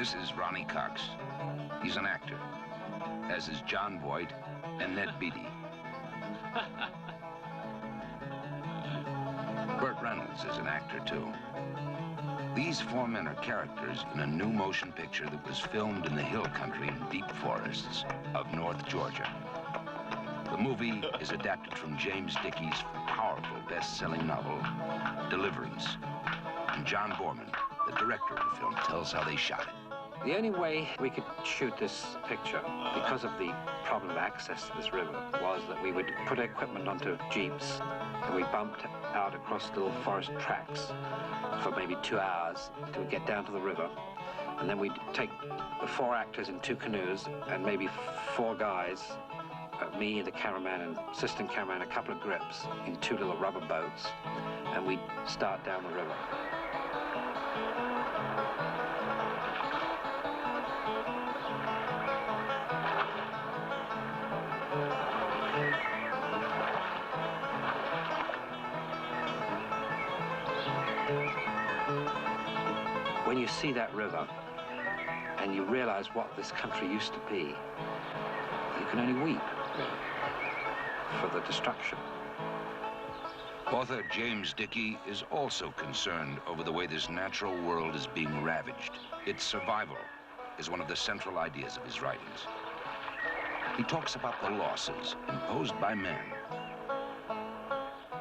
This is Ronnie Cox. He's an actor, as is John Voight and Ned Beatty. Burt Reynolds is an actor, too. These four men are characters in a new motion picture that was filmed in the hill country and deep forests of North Georgia. The movie is adapted from James Dickey's powerful best-selling novel, Deliverance. And John Borman, the director of the film, tells how they shot it. The only way we could shoot this picture, because of the problem of access to this river, was that we would put equipment onto jeeps and we bumped out across little forest tracks for maybe 2 hours to get down to the river. And then we'd take the 4 actors in 2 canoes and maybe 4 guys, me, the cameraman, and assistant cameraman, a couple of grips in 2 little rubber boats, and we'd start down the river. When you see that river and you realize what this country used to be, you can only weep for the destruction. Author James Dickey is also concerned over the way this natural world is being ravaged. Its survival is one of the central ideas of his writings. He talks about the losses imposed by man.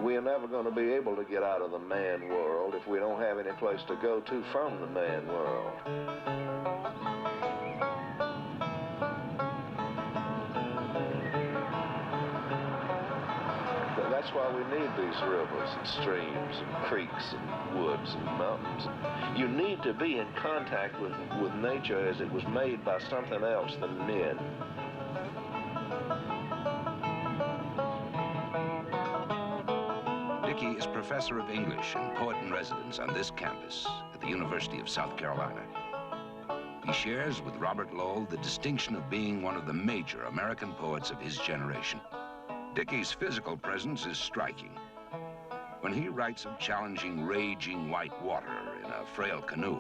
We are never going to be able to get out of the man world if we don't have any place to go to from the man world. That's why we need these rivers and streams and creeks and woods and mountains. You need to be in contact with nature as it was made by something else than men. Dickey is professor of English and poet-in-residence on this campus at the University of South Carolina. He shares with Robert Lowell the distinction of being one of the major American poets of his generation. Dickey's physical presence is striking. When he writes of challenging raging white water in a frail canoe,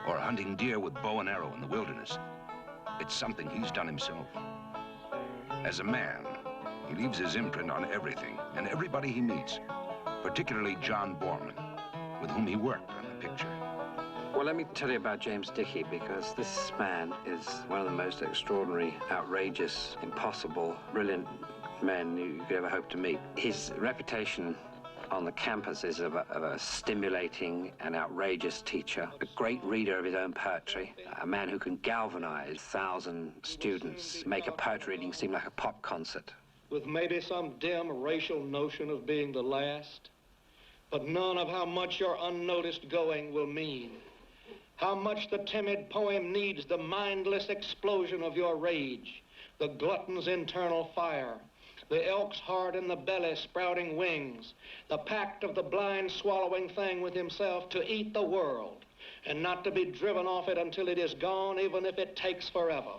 or hunting deer with bow and arrow in the wilderness, it's something he's done himself. As a man, he leaves his imprint on everything and everybody he meets, particularly John Borman, with whom he worked on the picture. Well, let me tell you about James Dickey, because this man is one of the most extraordinary, outrageous, impossible, brilliant men you could ever hope to meet. His reputation on the campus is of a stimulating and outrageous teacher, a great reader of his own poetry, a man who can galvanize 1,000 students, make a poetry reading seem like a pop concert. With maybe some dim racial notion of being the last, but none of how much your unnoticed going will mean. How much the timid poem needs the mindless explosion of your rage, the glutton's internal fire, the elk's heart in the belly sprouting wings, the pact of the blind swallowing thing with himself to eat the world and not to be driven off it until it is gone, even if it takes forever.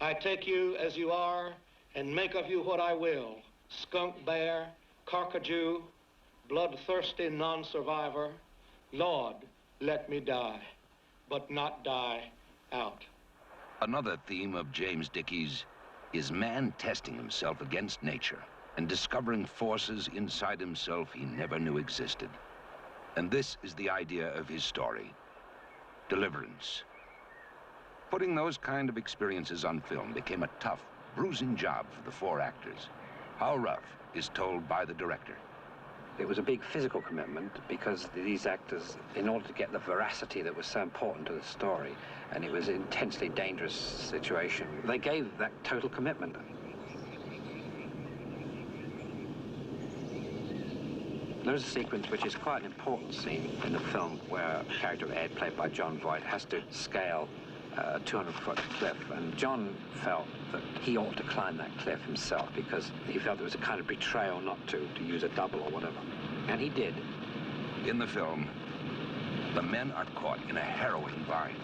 I take you as you are and make of you what I will, skunk bear, carcajou, bloodthirsty non-survivor. Lord, let me die, but not die out. Another theme of James Dickey's is man testing himself against nature and discovering forces inside himself he never knew existed. And this is the idea of his story, Deliverance. Putting those kind of experiences on film became a tough, bruising job for the 4 actors. How rough is told by the director. It was a big physical commitment because these actors, in order to get the veracity that was so important to the story, and it was an intensely dangerous situation, they gave that total commitment. There's a sequence which is quite an important scene in the film where a character of Ed, played by John Voight, has to scale a 200-foot cliff, and John felt that he ought to climb that cliff himself because he felt there was a kind of betrayal not to use a double or whatever. And he did. In the film, the men are caught in a harrowing bind,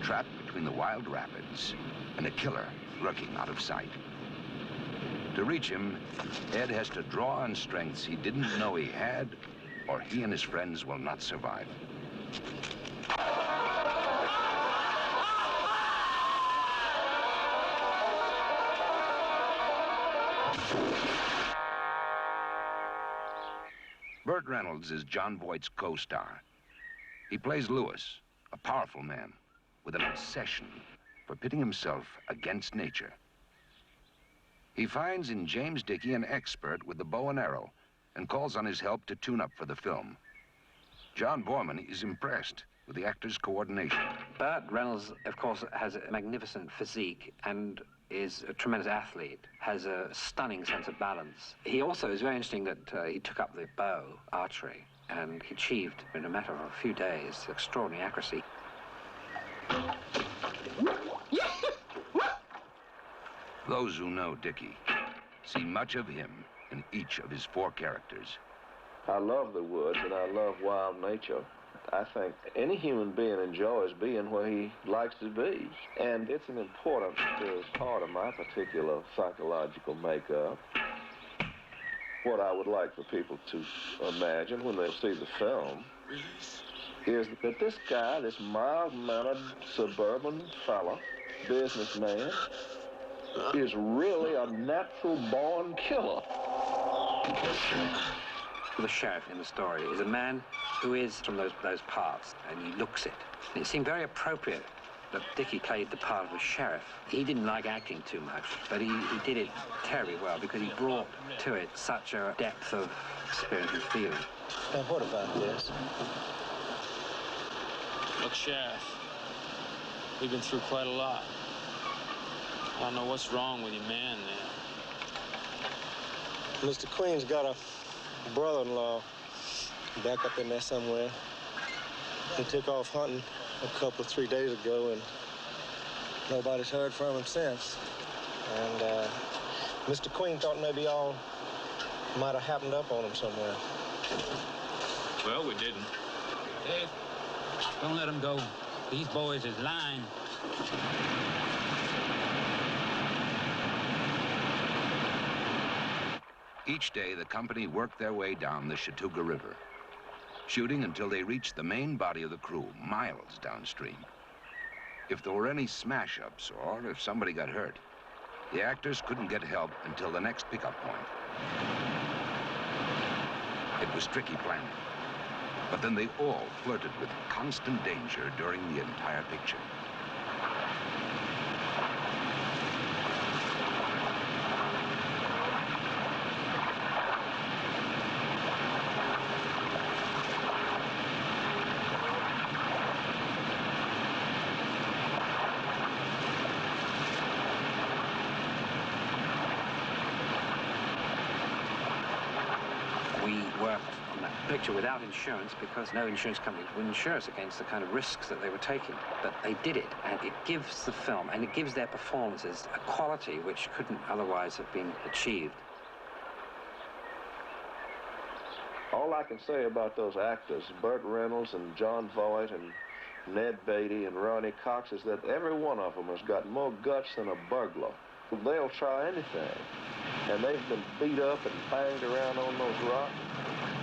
trapped between the wild rapids and a killer lurking out of sight. To reach him, Ed has to draw on strengths he didn't know he had, or he and his friends will not survive. Burt Reynolds is John Voight's co-star. He plays Lewis, a powerful man with an obsession for pitting himself against nature. He finds in James Dickey an expert with the bow and arrow and calls on his help to tune up for the film. John Boorman is impressed with the actor's coordination. Burt Reynolds, of course, has a magnificent physique and is a tremendous athlete, has a stunning sense of balance. He also is very interesting that he took up the bow, archery, and he achieved, in a matter of a few days, extraordinary accuracy. Those who know Dickey see much of him in each of his four characters. I love the woods and I love wild nature. I think any human being enjoys being where he likes to be. And it's an important part of my particular psychological makeup. What I would like for people to imagine when they see the film is that this guy, this mild-mannered suburban fella, businessman, is really a natural-born killer. The sheriff in the story is a man who is from those parts, and he looks it. And it seemed very appropriate that Dickey played the part of the sheriff. He didn't like acting too much, but he did it terribly well because he brought to it such a depth of experience and feeling. Now, what about this? Look, Sheriff, we've been through quite a lot. I don't know what's wrong with your man there. Mr. Queen's got a brother-in-law back up in there somewhere. He took off hunting a 3 days ago, and nobody's heard from him since. And Mr. Queen thought maybe y'all might have happened up on him somewhere. Well, we didn't. Dave, don't let him go. These boys is lying. Each day, the company worked their way down the Chattooga River, shooting until they reached the main body of the crew, miles downstream. If there were any smash-ups or if somebody got hurt, the actors couldn't get help until the next pickup point. It was tricky planning, but then they all flirted with constant danger during the entire picture. Picture without insurance because no insurance company would insure us against the kind of risks that they were taking. But they did it, and it gives the film and it gives their performances a quality which couldn't otherwise have been achieved. All I can say about those actors, Burt Reynolds and John Voight and Ned Beatty and Ronnie Cox, is that every one of them has got more guts than a burglar. They'll try anything. And they've been beat up and banged around on those rocks.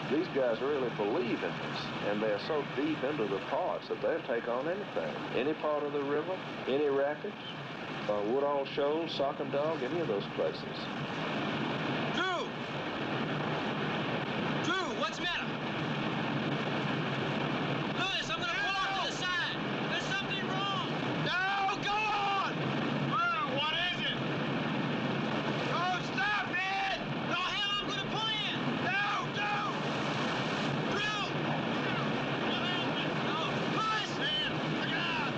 These guys really believe in this, and they're so deep into the parts that they'll take on anything. Any part of the river, any rapids, Woodall Shoals, Sock and Dog, any of those places. Drew! Drew, what's the matter? Louis, I'm gonna pull off to the side. There's something wrong. No, go on! Well, what is it? Don't stop, Ed! No, hell, I'm gonna pull in! No, don't! Drew! No, Louis! Man, look out!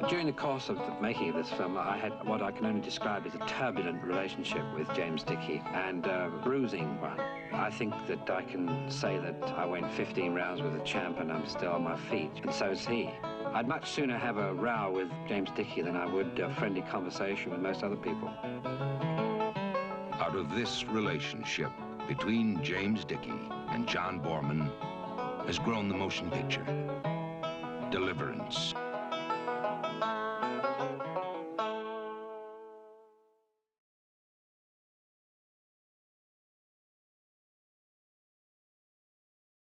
During the course of the making of this film, I had what I can only describe as a turbulent relationship with James Dickey, and a bruising one. I think that I can say that I went 15 rounds with a champ and I'm still on my feet, and so is he. I'd much sooner have a row with James Dickey than I would a friendly conversation with most other people. Out of this relationship between James Dickey and John Boorman has grown the motion picture, Deliverance.